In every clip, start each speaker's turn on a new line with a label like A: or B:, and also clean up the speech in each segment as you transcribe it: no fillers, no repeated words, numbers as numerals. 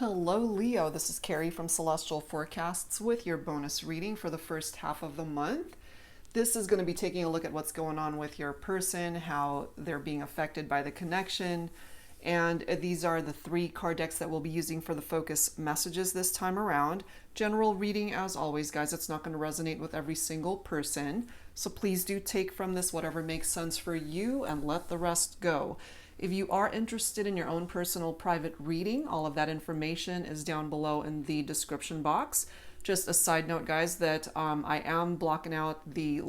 A: Hello, Leo. This is Carrie from Celestial Forecasts with your bonus reading for the first half of the month. This is going to be taking a look at what's going on with your person, how they're being affected by the connection. And these are the 3 card decks that we'll be using for the focus messages this time around. General reading, as always, guys. It's not going to resonate with every single person. So please do take from this whatever makes sense for you and let the rest go. If you are interested in your own personal private reading, all of that information is down below in the description box. Just a side note, guys, that I am blocking out the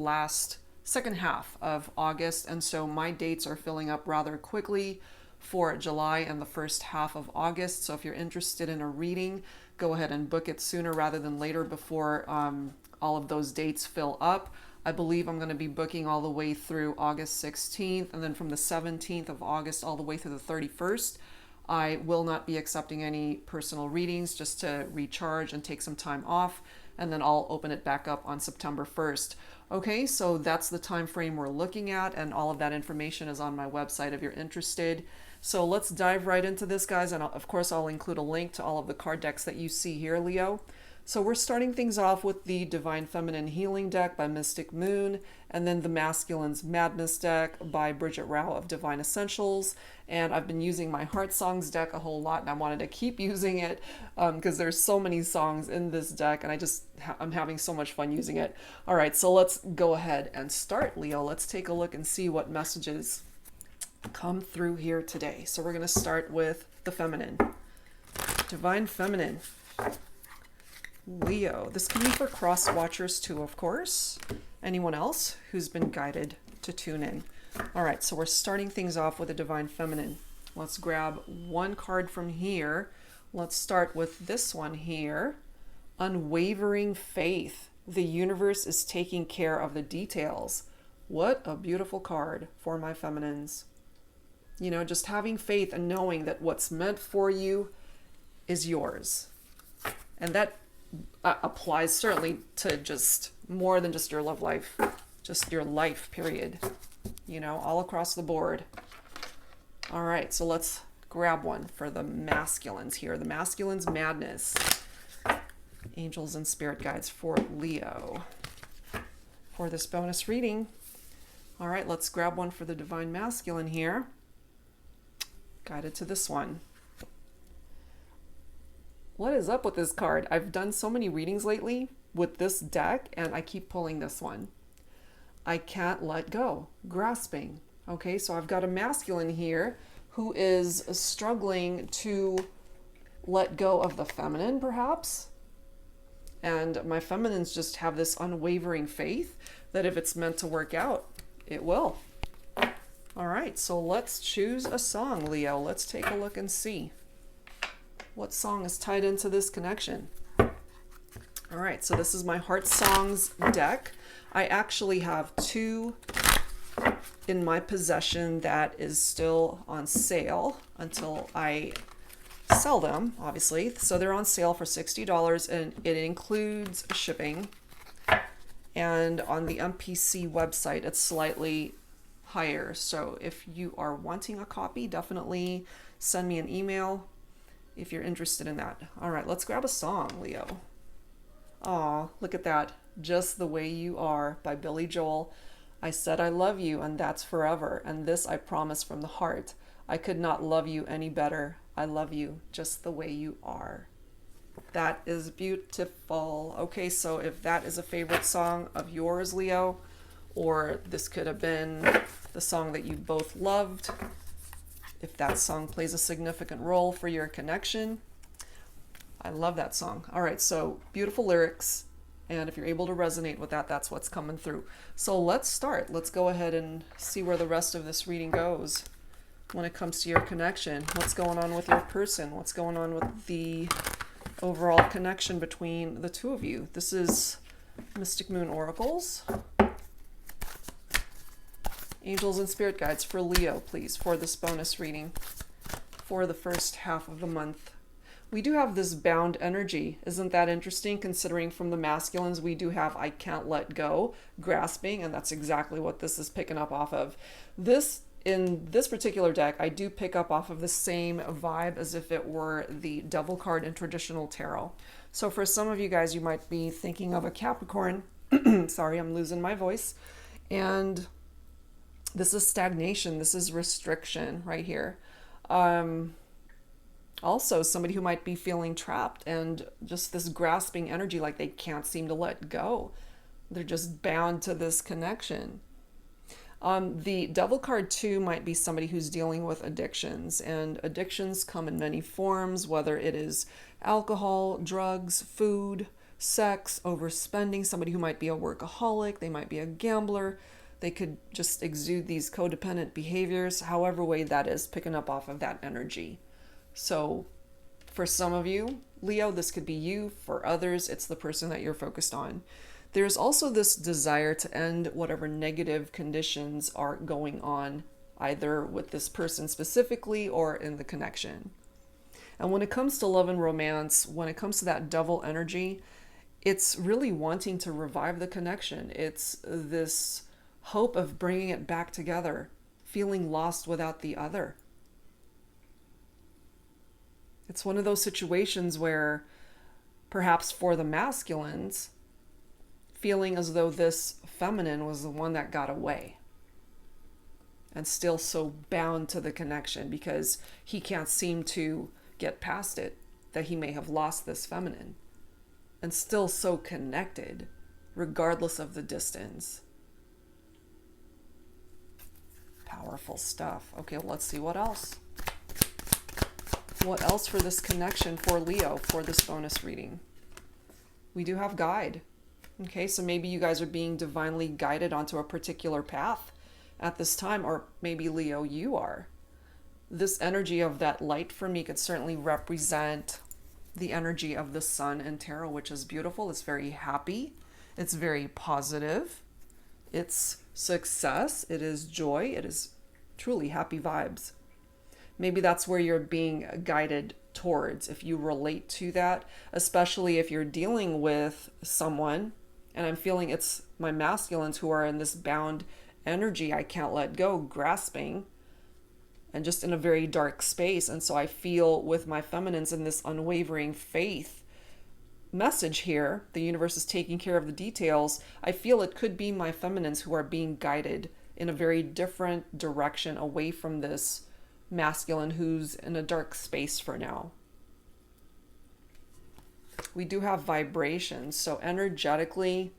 A: second half of August, and so my dates are filling up rather quickly for July and the first half of August. So if you're interested in a reading, go ahead and book it sooner rather than later before all of those dates fill up. I believe I'm going to be booking all the way through August 16th, and then from the 17th of August all the way through the 31st. I will not be accepting any personal readings, just to recharge and take some time off, and then I'll open it back up on September 1st. Okay, so that's the time frame we're looking at, and all of that information is on my website if you're interested. So let's dive right into this, guys, and of course I'll include a link to all of the card decks that you see here, Leo. So we're starting things off with the Divine Feminine Healing deck by Mystic Moon, and then the Masculine's Madness deck by Bridget Rao of Divine Essentials. And I've been using my Heart Songs deck a whole lot, and I wanted to keep using it because there's so many songs in this deck, and I'm having so much fun using it. All right, so let's go ahead and start, Leo. Let's take a look and see what messages come through here today. So we're going to start with the Feminine. Divine Feminine. Leo. This can be for cross watchers too, of course. Anyone else who's been guided to tune in. All right, so we're starting things off with a Divine Feminine. Let's grab one card from here. Let's start with this one here. Unwavering faith. The universe is taking care of the details. What a beautiful card for my feminines. You know, just having faith and knowing that what's meant for you is yours. And that applies certainly to just more than just your love life, just your life, period. You know, all across the board. All right, so let's grab one for the masculines here. The Masculine's Madness. Angels and spirit guides for Leo for this bonus reading. All right, let's grab one for the Divine Masculine here. Guided to this one. What is up with this card? I've done so many readings lately with this deck, and I keep pulling this one. I can't let go. Grasping. Okay, so I've got a masculine here who is struggling to let go of the feminine, perhaps. And my feminines just have this unwavering faith that if it's meant to work out, it will. All right, so let's choose a song, Leo. Let's take a look and see what song is tied into this connection. All right, so this is my Heart Songs deck. I actually have 2 in my possession that is still on sale until I sell them, obviously. So they're on sale for $60, and it includes shipping. And on the MPC website, it's slightly higher. So if you are wanting a copy, definitely send me an email if you're interested in that. All right, let's grab a song, Leo. Aw, look at that. Just the Way You Are by Billy Joel. I said I love you, and that's forever. And this I promise from the heart. I could not love you any better. I love you just the way you are. That is beautiful. Okay, so if that is a favorite song of yours, Leo, or this could have been the song that you both loved, if that song plays a significant role for your connection, I love that song. All right, so beautiful lyrics, and if you're able to resonate with that, that's what's coming through. So let's start. Let's go ahead and see where the rest of this reading goes when it comes to your connection. What's going on with your person? What's going on with the overall connection between the two of you? This is Mystic Moon Oracles. Angels and spirit guides for Leo, please, for this bonus reading for the first half of the month. We do have this bound energy. Isn't that interesting, considering from the masculines we do have I can't let go, grasping, and that's exactly what this is picking up off of. This in this particular deck, I do pick up off of the same vibe as if it were the Devil card in traditional tarot. So for some of you guys, you might be thinking of a Capricorn. Sorry, I'm losing my voice. And this is stagnation. This is restriction right here. Also, somebody who might be feeling trapped and just this grasping energy, like they can't seem to let go. They're just bound to this connection. The Devil card too might be somebody who's dealing with addictions, and addictions come in many forms, whether it is alcohol, drugs, food, sex, overspending, somebody who might be a workaholic, they might be a gambler, they could just exude these codependent behaviors, however way that is, picking up off of that energy. So for some of you, Leo, this could be you. For others, it's the person that you're focused on. There's also this desire to end whatever negative conditions are going on, either with this person specifically or in the connection. And when it comes to love and romance, when it comes to that Devil energy, it's really wanting to revive the connection. It's this hope of bringing it back together, feeling lost without the other. It's one of those situations where perhaps for the masculines, feeling as though this feminine was the one that got away and still so bound to the connection because he can't seem to get past it, that he may have lost this feminine, and still so connected regardless of the distance. Powerful stuff. Okay, let's see what else. What else for this connection for Leo for this bonus reading? We do have guide. Okay, so maybe you guys are being divinely guided onto a particular path at this time, or maybe Leo, you are. This energy of that light for me could certainly represent the energy of the sun in tarot, which is beautiful. It's very happy. It's very positive. It's success. It is joy. It is truly happy vibes. Maybe that's where you're being guided towards, if you relate to that, especially if you're dealing with someone, and I'm feeling it's my masculines who are in this bound energy, I can't let go, grasping, and just in a very dark space. And so I feel with my feminines in this unwavering faith message here, the universe is taking care of the details. I feel it could be my feminines who are being guided in a very different direction away from this masculine who's in a dark space for now. We do have vibrations, so energetically,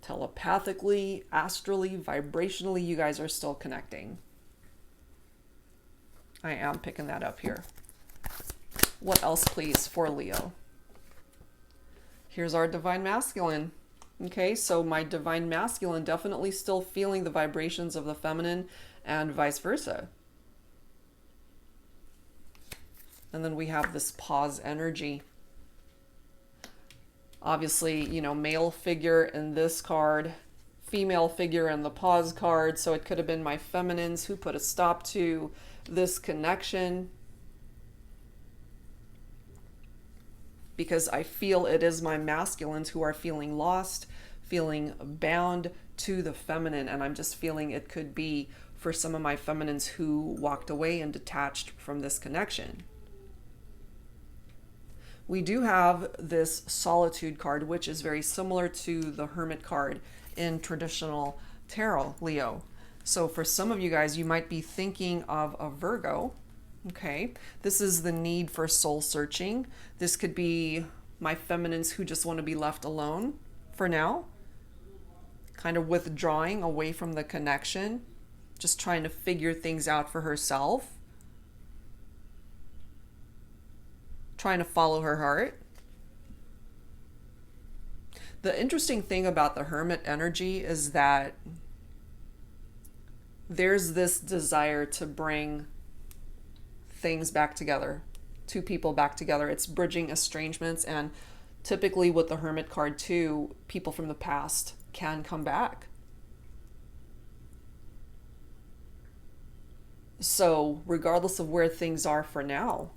A: telepathically, astrally, vibrationally, you guys are still connecting. I am picking that up here. What else, please, for Leo? Here's our divine masculine. Okay, so my divine masculine definitely still feeling the vibrations of the feminine and vice versa. And then we have this pause energy. Obviously, you know, male figure in this card, female figure in the pause card. So it could have been my feminines who put a stop to this connection. Because I feel it is my masculines who are feeling lost, feeling bound to the feminine. And I'm just feeling it could be for some of my feminines who walked away and detached from this connection. We do have this solitude card, which is very similar to the hermit card in traditional tarot, Leo. So for some of you guys, you might be thinking of a Virgo. Okay, this is the need for soul searching. This could be my feminines who just want to be left alone for now, kind of withdrawing away from the connection, just trying to figure things out for herself, trying to follow her heart. The interesting thing about the hermit energy is that there's this desire to bring things back together, two people back together. It's bridging estrangements, and typically with the hermit card too, people from the past can come back. So regardless of where things are for now,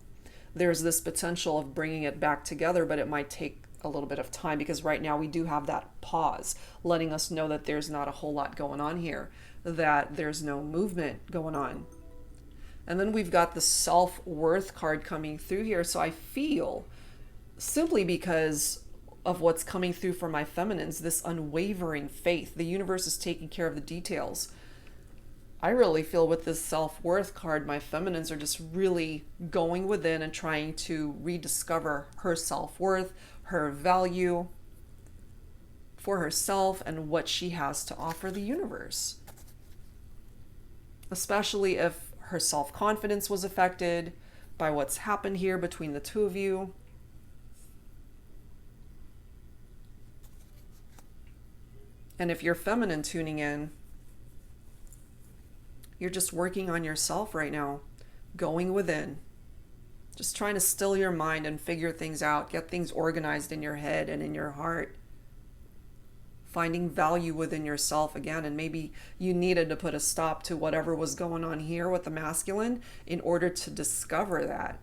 A: there's this potential of bringing it back together, but it might take a little bit of time, because right now we do have that pause, letting us know that there's not a whole lot going on here, that there's no movement going on. And then we've got the self-worth card coming through here. So I feel, simply because of what's coming through for my feminines, this unwavering faith. The universe is taking care of the details. I really feel with this self-worth card, my feminines are just really going within and trying to rediscover her self-worth, her value for herself, and what she has to offer the universe. Especially if her self-confidence was affected by what's happened here between the two of you. And if you're feminine tuning in, you're just working on yourself right now, going within, just trying to still your mind and figure things out, get things organized in your head and in your heart, finding value within yourself again. And maybe you needed to put a stop to whatever was going on here with the masculine in order to discover that.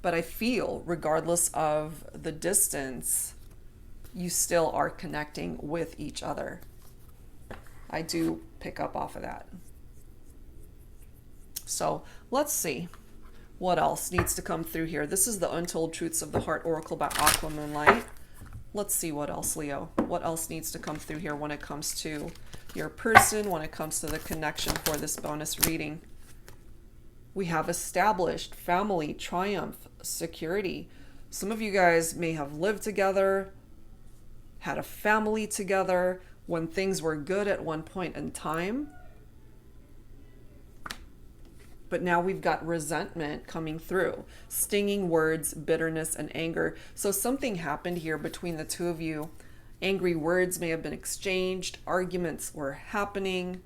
A: But I feel, regardless of the distance, you still are connecting with each other. I do pick up off of that. So let's see what else needs to come through here. This is the Untold Truths of the Heart Oracle by Aqua Moonlight. Let's see what else, Leo. What else needs to come through here when it comes to your person, when it comes to the connection for this bonus reading. We have established, family, triumph, security. Some of you guys may have lived together, had a family together when things were good at one point in time. But now we've got resentment coming through, stinging words, bitterness, and anger. So something happened here between the two of you. Angry words may have been exchanged, arguments were happening,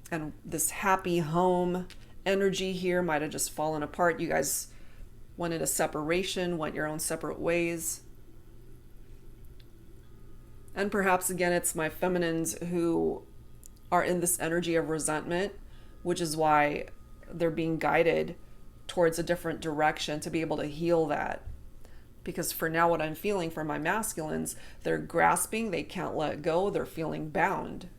A: and this happy home energy here might have just fallen apart. You guys went into separation, went your own separate ways. And perhaps again, it's my feminines who are in this energy of resentment, which is why they're being guided towards a different direction to be able to heal that. Because for now, what I'm feeling for my masculines, they're grasping, they can't let go, they're feeling bound.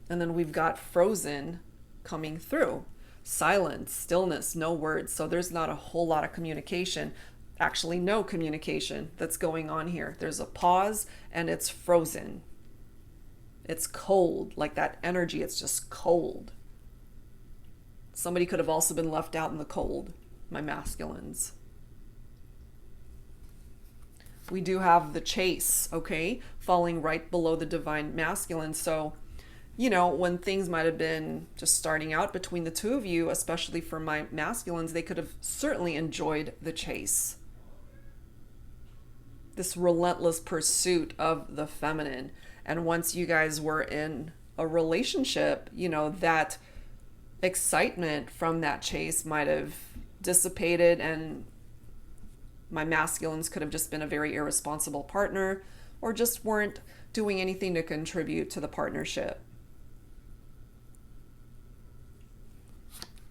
A: And then we've got frozen coming through. Silence, stillness, no words. So there's not a whole lot of communication. Actually, no communication that's going on here. There's a pause and it's frozen. It's cold, like that energy, it's just cold. Somebody could have also been left out in the cold, my masculines. We do have the chase, okay, falling right below the divine masculine. So, you know, when things might have been just starting out between the two of you, especially for my masculines, they could have certainly enjoyed the chase. This relentless pursuit of the feminine. And once you guys were in a relationship, you know, that excitement from that chase might have dissipated, and my masculines could have just been a very irresponsible partner or just weren't doing anything to contribute to the partnership.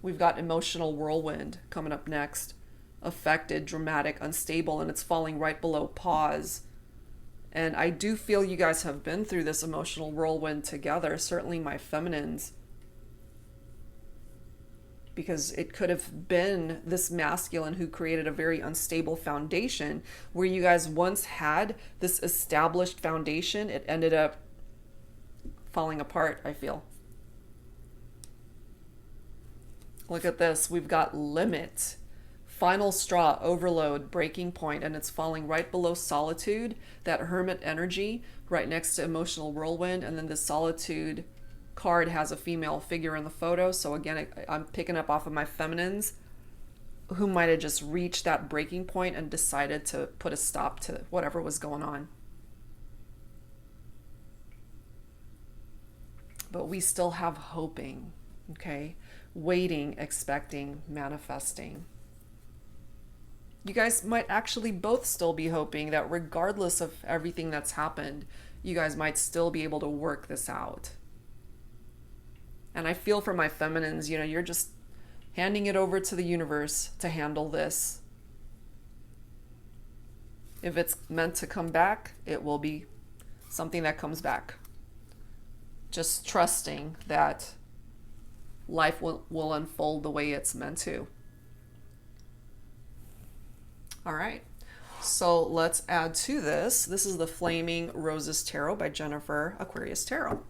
A: We've got emotional whirlwind coming up next. Affected, dramatic, unstable, and it's falling right below pause. And I do feel you guys have been through this emotional whirlwind together, certainly my feminines. Because it could have been this masculine who created a very unstable foundation where you guys once had this established foundation. It ended up falling apart, I feel. Look at this. We've got limit. Final straw, overload, breaking point, and it's falling right below solitude, that hermit energy, right next to emotional whirlwind. And then the solitude card has a female figure in the photo. So again, I'm picking up off of my feminines who might have just reached that breaking point and decided to put a stop to whatever was going on. But we still have hoping, okay? Waiting, expecting, manifesting. You guys might actually both still be hoping that regardless of everything that's happened, you guys might still be able to work this out. And I feel for my feminines, you know, you're just handing it over to the universe to handle this. If it's meant to come back, it will be something that comes back. Just trusting that life will unfold the way it's meant to. All right. So let's add to this. This is the Flaming Roses Tarot by Jennifer Aquarius Tarot.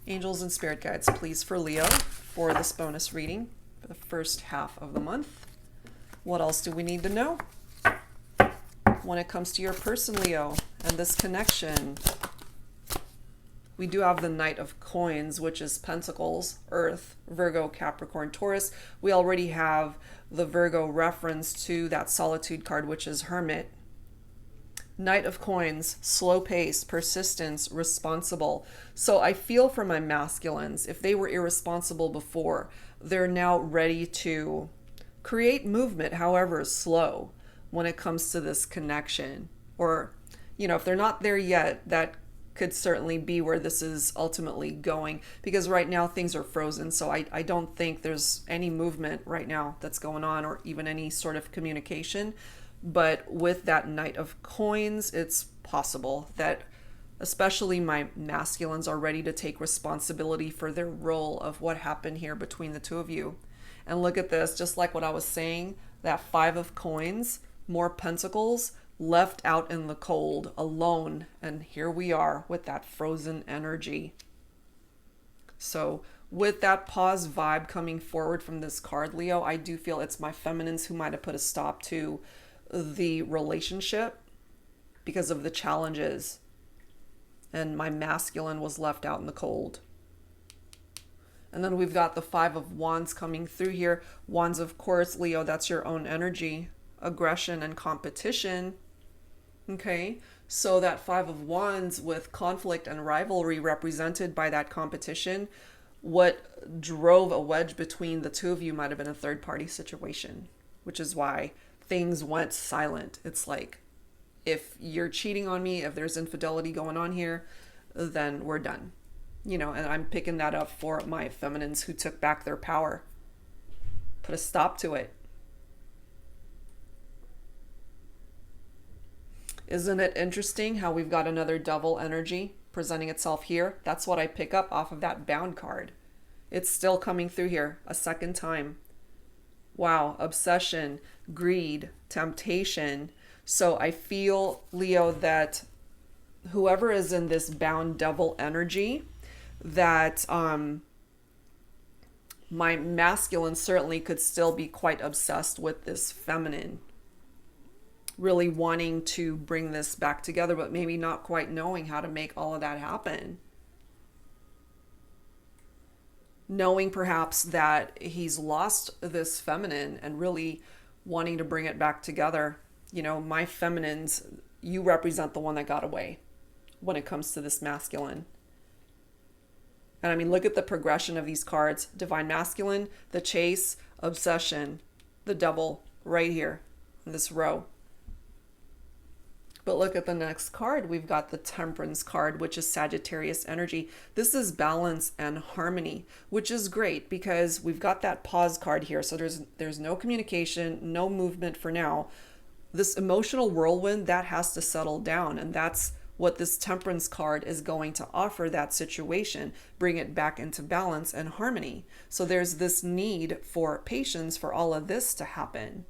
A: Angels and spirit guides, please, for Leo for this bonus reading for the first half of the month. What else do we need to know when it comes to your person, Leo, and this connection? We do have the Knight of Coins, which is Pentacles, Earth, Virgo, Capricorn, Taurus. We already have the Virgo reference to that Solitude card, which is Hermit. Knight of Coins, slow pace, persistence, responsible. So I feel for my masculines, if they were irresponsible before, they're now ready to create movement, however slow, when it comes to this connection. Or, if they're not there yet, that could certainly be where this is ultimately going, because right now things are frozen. So I don't think there's any movement right now that's going on, or even any sort of communication. But with that Knight of Coins, it's possible that especially my masculines are ready to take responsibility for their role of what happened here between the two of you. And look at this, just like what I was saying, that Five of Coins, more pentacles, left out in the cold, alone, and here we are with that frozen energy. So with that pause vibe coming forward from this card, Leo, I do feel it's my feminines who might have put a stop to the relationship because of the challenges, and my masculine was left out in the cold. And then we've got the Five of Wands coming through here. Wands, of course, Leo, that's your own energy, aggression and competition. Okay, so that Five of Wands with conflict and rivalry represented by that competition, what drove a wedge between the two of you might have been a third party situation, which is why things went silent. It's like, if you're cheating on me, if there's infidelity going on here, then we're done. And I'm picking that up for my feminines who took back their power. Put a stop to it. Isn't it interesting how we've got another double energy presenting itself here? That's what I pick up off of that Bound card. It's still coming through here a second time. Wow, obsession, greed, temptation. So I feel, Leo, that whoever is in this Bound double energy, that my masculine certainly could still be quite obsessed with this feminine, really wanting to bring this back together, but maybe not quite knowing how to make all of that happen. Knowing perhaps that he's lost this feminine and really wanting to bring it back together. My feminines, you represent the one that got away when it comes to this masculine. And I mean, look at the progression of these cards. Divine Masculine, the Chase, Obsession, the Double, right here in this row. But look at the next card. We've got the Temperance card, which is Sagittarius energy. This is balance and harmony, which is great because we've got that pause card here. So there's no communication, no movement for now. This emotional whirlwind, that has to settle down. And that's what this Temperance card is going to offer that situation, bring it back into balance and harmony. So there's this need for patience for all of this to happen.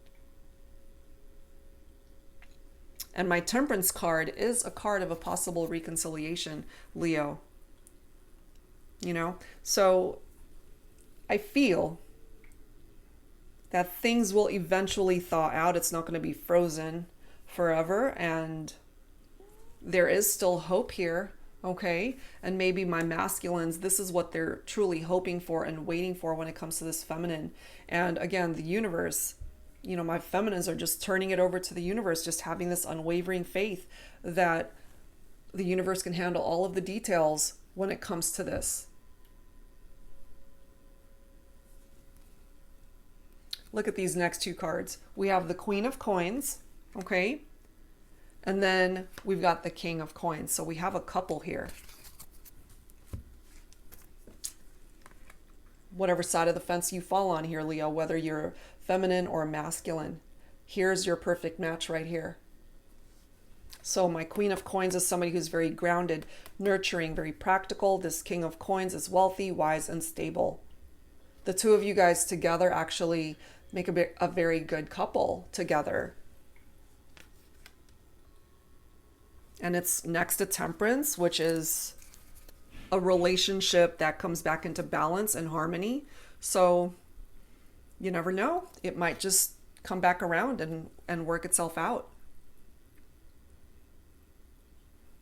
A: And my Temperance card is a card of a possible reconciliation, Leo. So I feel that things will eventually thaw out. It's not going to be frozen forever. And there is still hope here, okay? And maybe my masculines, this is what they're truly hoping for and waiting for when it comes to this feminine. And again, the universe, my feminines are just turning it over to the universe, just having this unwavering faith that the universe can handle all of the details when it comes to this. Look at these next two cards. We have the Queen of Coins, okay? And then we've got the King of Coins. So we have a couple here. Whatever side of the fence you fall on here, Leo, whether you're feminine or masculine. Here's your perfect match right here. So my Queen of Coins is somebody who's very grounded, nurturing, very practical. This King of Coins is wealthy, wise, and stable. The two of you guys together actually make a very good couple together. And it's next to Temperance, which is a relationship that comes back into balance and harmony. So you never know. It might just come back around and work itself out.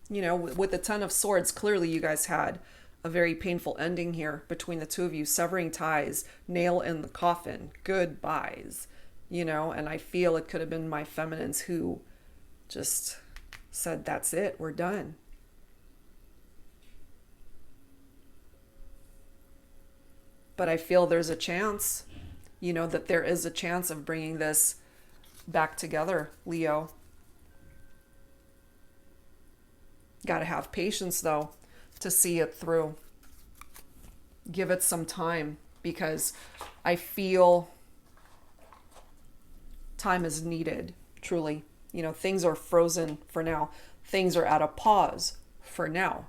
A: You know, with the Ten of Swords, clearly you guys had a very painful ending here between the two of you, severing ties, nail in the coffin, goodbyes, you know, and I feel it could have been my feminines who just said, that's it, we're done. But I feel there's a chance, you know, that there is a chance of bringing this back together, Leo. Got to have patience, though, to see it through. Give it some time, because I feel time is needed, truly. You know, things are frozen for now. Things are at a pause for now.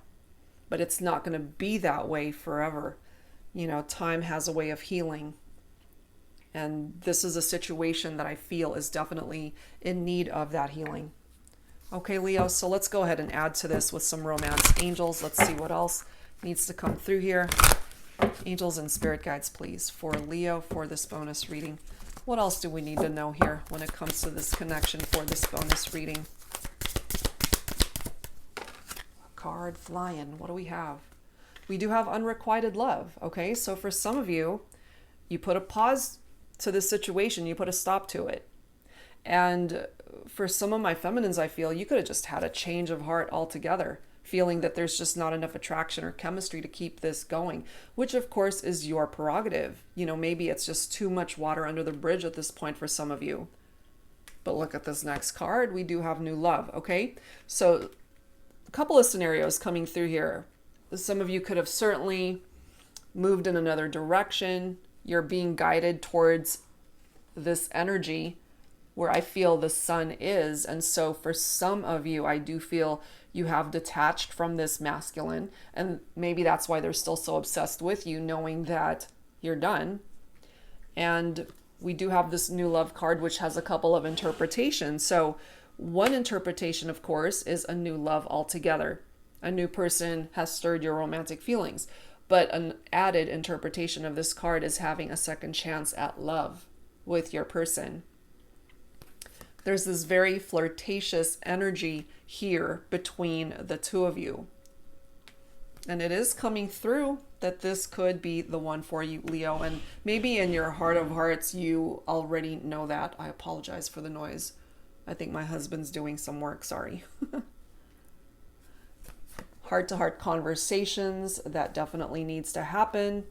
A: But it's not going to be that way forever. You know, time has a way of healing. And this is a situation that I feel is definitely in need of that healing. Okay, Leo, so let's go ahead and add to this with some romance. Angels, let's see what else needs to come through here. Angels and spirit guides, please, for Leo for this bonus reading. What else do we need to know here when it comes to this connection for this bonus reading? A card flying. What do we have? We do have unrequited love, okay? So for some of you, you put a pause to this situation. You put a stop to it. And for some of my feminines, I feel you could have just had a change of heart altogether, feeling that there's just not enough attraction or chemistry to keep this going, which of course is your prerogative. You know, maybe it's just too much water under the bridge at this point for some of you. But look at this next card. We do have new love, okay? So a couple of scenarios coming through here. Some of you could have certainly moved in another direction. You're being guided towards this energy where I feel the sun is. And so for some of you, I do feel you have detached from this masculine. And maybe that's why they're still so obsessed with you, knowing that you're done. And we do have this new love card, which has a couple of interpretations. So one interpretation, of course, is a new love altogether. A new person has stirred your romantic feelings. But an added interpretation of this card is having a second chance at love with your person. There's this very flirtatious energy here between the two of you. And it is coming through that this could be the one for you, Leo. And maybe in your heart of hearts, you already know that. I apologize for the noise. I think my husband's doing some work, sorry. Heart-to-heart conversations, that definitely needs to happen.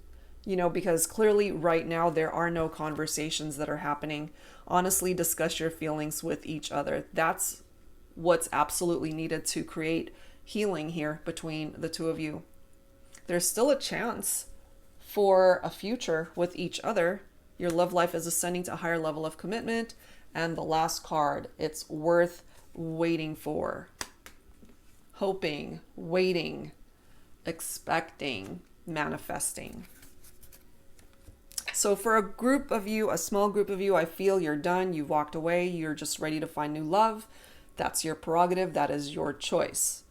A: You know, because clearly right now there are no conversations that are happening. Honestly, discuss your feelings with each other. That's what's absolutely needed to create healing here between the two of you. There's still a chance for a future with each other. Your love life is ascending to a higher level of commitment. And the last card, it's worth waiting for. Hoping, waiting, expecting, manifesting. So for a group of you, a small group of you, I feel you're done. You've walked away. You're just ready to find new love. That's your prerogative. That is your choice.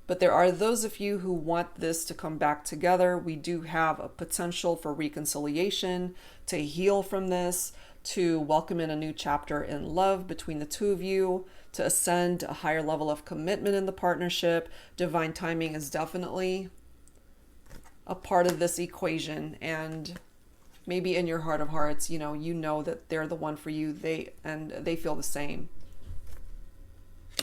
A: But there are those of you who want this to come back together. We do have a potential for reconciliation, to heal from this, to welcome in a new chapter in love between the two of you, to ascend a higher level of commitment in the partnership. Divine timing is definitely a part of this equation. And maybe in your heart of hearts, you know that they're the one for you. They feel the same.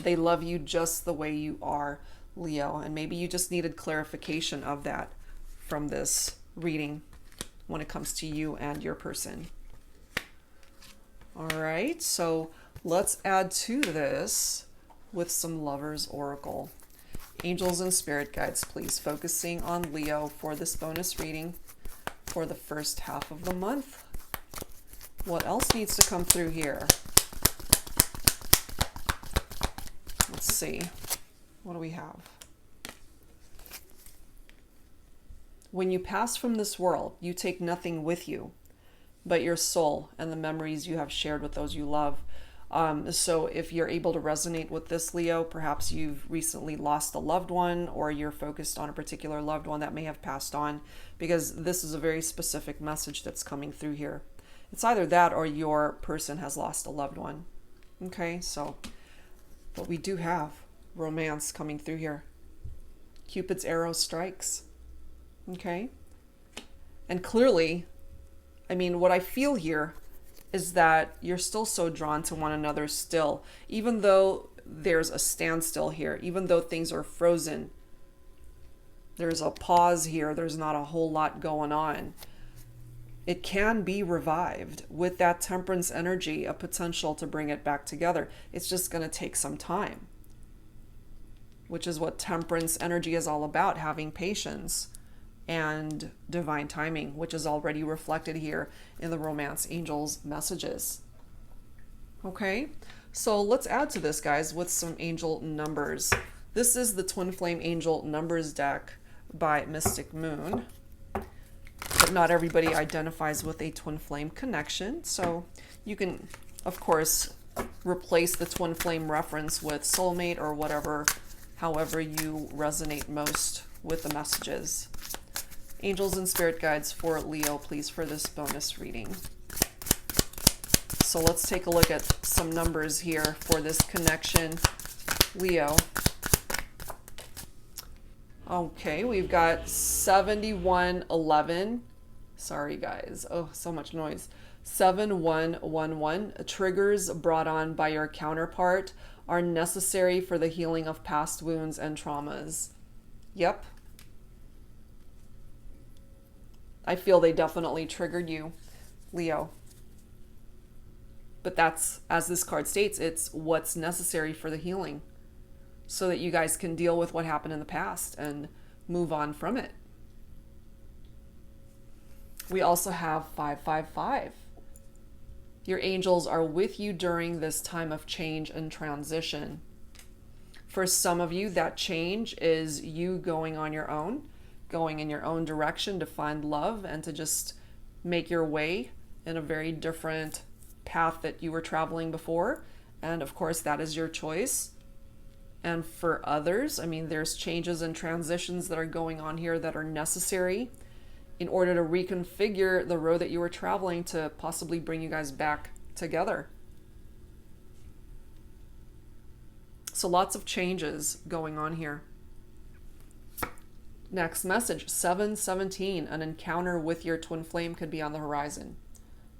A: They love you just the way you are, Leo. And maybe you just needed clarification of that from this reading when it comes to you and your person. All right, so let's add to this with some Lovers Oracle. Angels and spirit guides, please, focusing on Leo for this bonus reading for the first half of the month. What else needs to come through here? Let's see. What do we have? When you pass from this world, you take nothing with you but your soul and the memories you have shared with those you love. So if you're able to resonate with this, Leo, perhaps you've recently lost a loved one, or you're focused on a particular loved one that may have passed on, because this is a very specific message that's coming through here. It's either that or your person has lost a loved one. Okay, so, but we do have romance coming through here. Cupid's arrow strikes. Okay. And clearly, I mean, what I feel here is that you're still so drawn to one another still, even though there's a standstill here, even though things are frozen. There's a pause here. There's not a whole lot going on. It can be revived with that temperance energy, a potential to bring it back together. It's just going to take some time, which is what temperance energy is all about, having patience and divine timing, which is already reflected here in the romance angels messages. Okay, so let's add to this, guys, with some angel numbers. This is the Twin Flame Angel Numbers deck by Mystic Moon, but not everybody identifies with a twin flame connection, so you can, of course, replace the twin flame reference with soulmate or whatever, however you resonate most with the messages. Angels and spirit guides for Leo, please, for this bonus reading. So let's take a look at some numbers here for this connection, Leo. Okay, we've got 7111. Sorry, guys. Oh, so much noise. 7111. Triggers brought on by your counterpart are necessary for the healing of past wounds and traumas. Yep. I feel they definitely triggered you, Leo. But that's, as this card states, it's what's necessary for the healing so that you guys can deal with what happened in the past and move on from it. We also have 555. Your angels are with you during this time of change and transition. For some of you, that change is you going on your own, going in your own direction to find love and to just make your way in a very different path that you were traveling before. And of course, that is your choice. And for others, I mean, there's changes and transitions that are going on here that are necessary in order to reconfigure the road that you were traveling to possibly bring you guys back together. So lots of changes going on here. Next message, 717. An encounter with your twin flame could be on the horizon.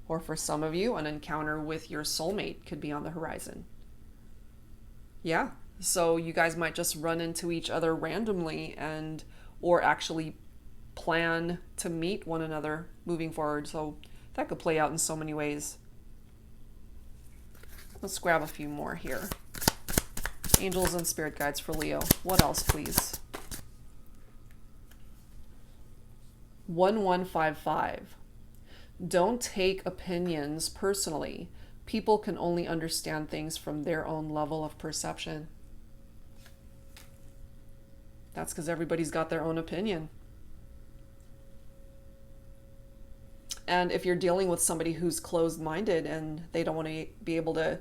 A: Or for some of you, an encounter with your soulmate could be on the horizon. Yeah, so you guys might just run into each other randomly and or actually plan to meet one another moving forward. So that could play out in so many ways. Let's grab a few more here. Angels and spirit guides for Leo. What else, please? 1155. Don't take opinions personally. People can only understand things from their own level of perception. That's because everybody's got their own opinion. And if you're dealing with somebody who's closed-minded and they don't want to be able to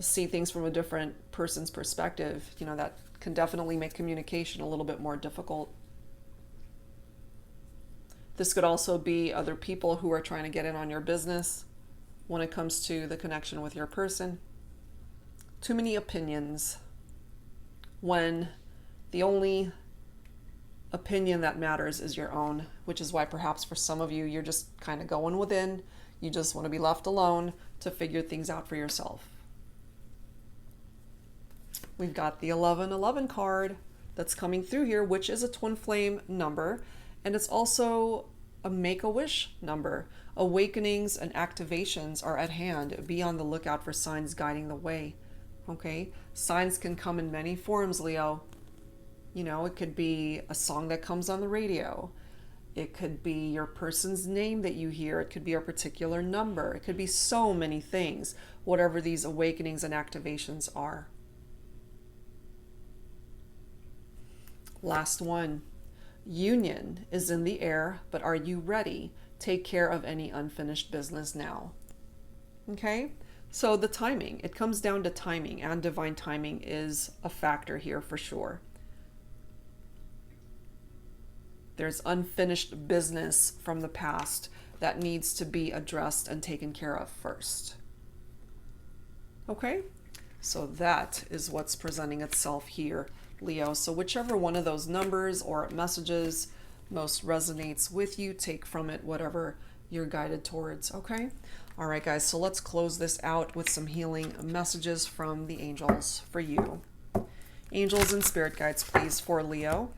A: see things from a different person's perspective, you know, that can definitely make communication a little bit more difficult. This could also be other people who are trying to get in on your business when it comes to the connection with your person. Too many opinions when the only opinion that matters is your own, which is why perhaps for some of you, you're just kind of going within. You just want to be left alone to figure things out for yourself. We've got the 1111 card that's coming through here, which is a twin flame number. And it's also a Make-A-Wish number. Awakenings and activations are at hand. Be on the lookout for signs guiding the way. Okay? Signs can come in many forms, Leo. You know, it could be a song that comes on the radio. It could be your person's name that you hear. It could be a particular number. It could be so many things, whatever these awakenings and activations are. Last one. Union is in the air, but are you ready? Take care of any unfinished business now. Okay? So the timing, it comes down to timing, and divine timing is a factor here for sure. There's unfinished business from the past that needs to be addressed and taken care of first. Okay? So that is what's presenting itself here, Leo. So whichever one of those numbers or messages most resonates with you, take from it whatever you're guided towards, okay? All right, guys, so let's close this out with some healing messages from the angels for you. Angels and spirit guides, please, for Leo.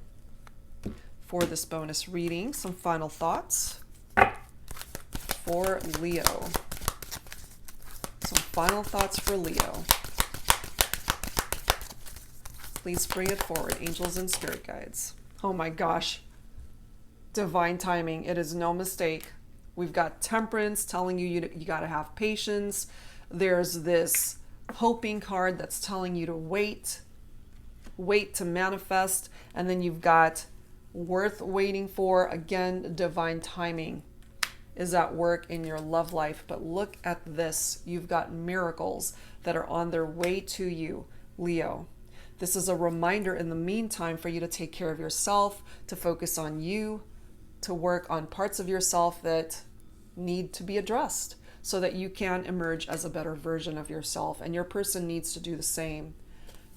A: For this bonus reading, some final thoughts for Leo. Some final thoughts for Leo. Please bring it forward, angels and spirit guides. Oh my gosh. Divine timing. It is no mistake. We've got Temperance telling you you got to have patience. There's this hoping card that's telling you to wait to manifest. And then you've got worth waiting for. Again, divine timing is at work in your love life. But look at this. You've got miracles that are on their way to you, Leo. This is a reminder in the meantime for you to take care of yourself, to focus on you, to work on parts of yourself that need to be addressed so that you can emerge as a better version of yourself. And your person needs to do the same.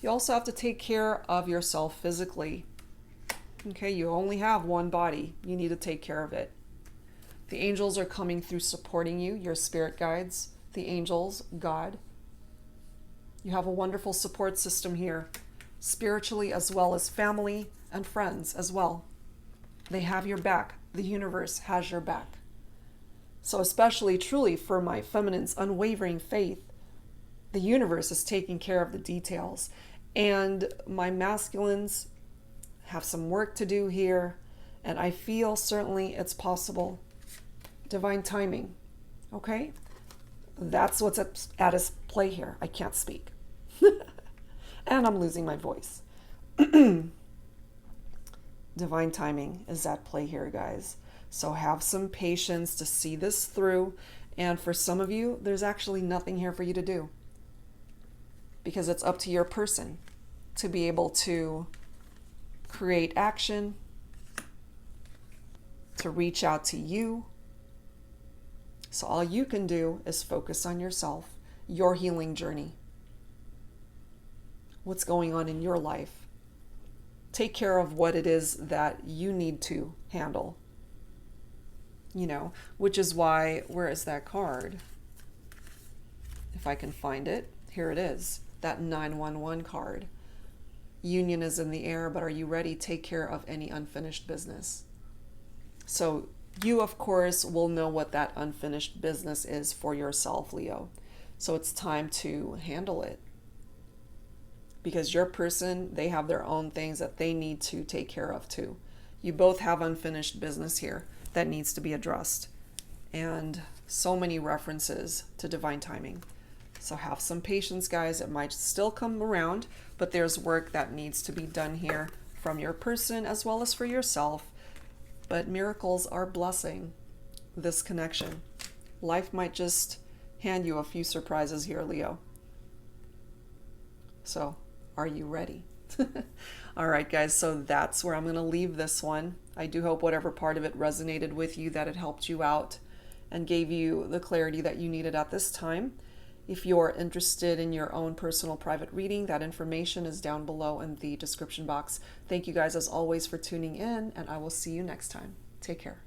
A: You also have to take care of yourself physically. Okay, you only have one body. You need to take care of it. The angels are coming through supporting you, your spirit guides, the angels, God. You have a wonderful support system here, spiritually as well as family and friends as well. They have your back. The universe has your back. So especially truly for my feminine's unwavering faith, the universe is taking care of the details. And my masculines have some work to do here. And I feel certainly it's possible. Divine timing. Okay? That's what's at its play here. I can't speak. And I'm losing my voice. Divine timing is at play here, guys. So have some patience to see this through. And for some of you, there's actually nothing here for you to do. Because it's up to your person to be able to create action, to reach out to you. So all you can do is focus on yourself, your healing journey. What's going on in your life? Take care of what it is that you need to handle. You know, which is why, where is that card? If I can find it, here it is, that 911 card. Union is in the air, but are you ready? Take care of any unfinished business. So you, of course, will know what that unfinished business is for yourself, Leo. So it's time to handle it. Because your person, they have their own things that they need to take care of too. You both have unfinished business here that needs to be addressed. And so many references to divine timing. So have some patience, guys. It might still come around, but there's work that needs to be done here from your person as well as for yourself. But miracles are blessing this connection. Life might just hand you a few surprises here, Leo. So, are you ready? All right, guys, so that's where I'm going to leave this one. I do hope whatever part of it resonated with you, that it helped you out and gave you the clarity that you needed at this time. If you're interested in your own personal private reading, that information is down below in the description box. Thank you guys as always for tuning in, and I will see you next time. Take care.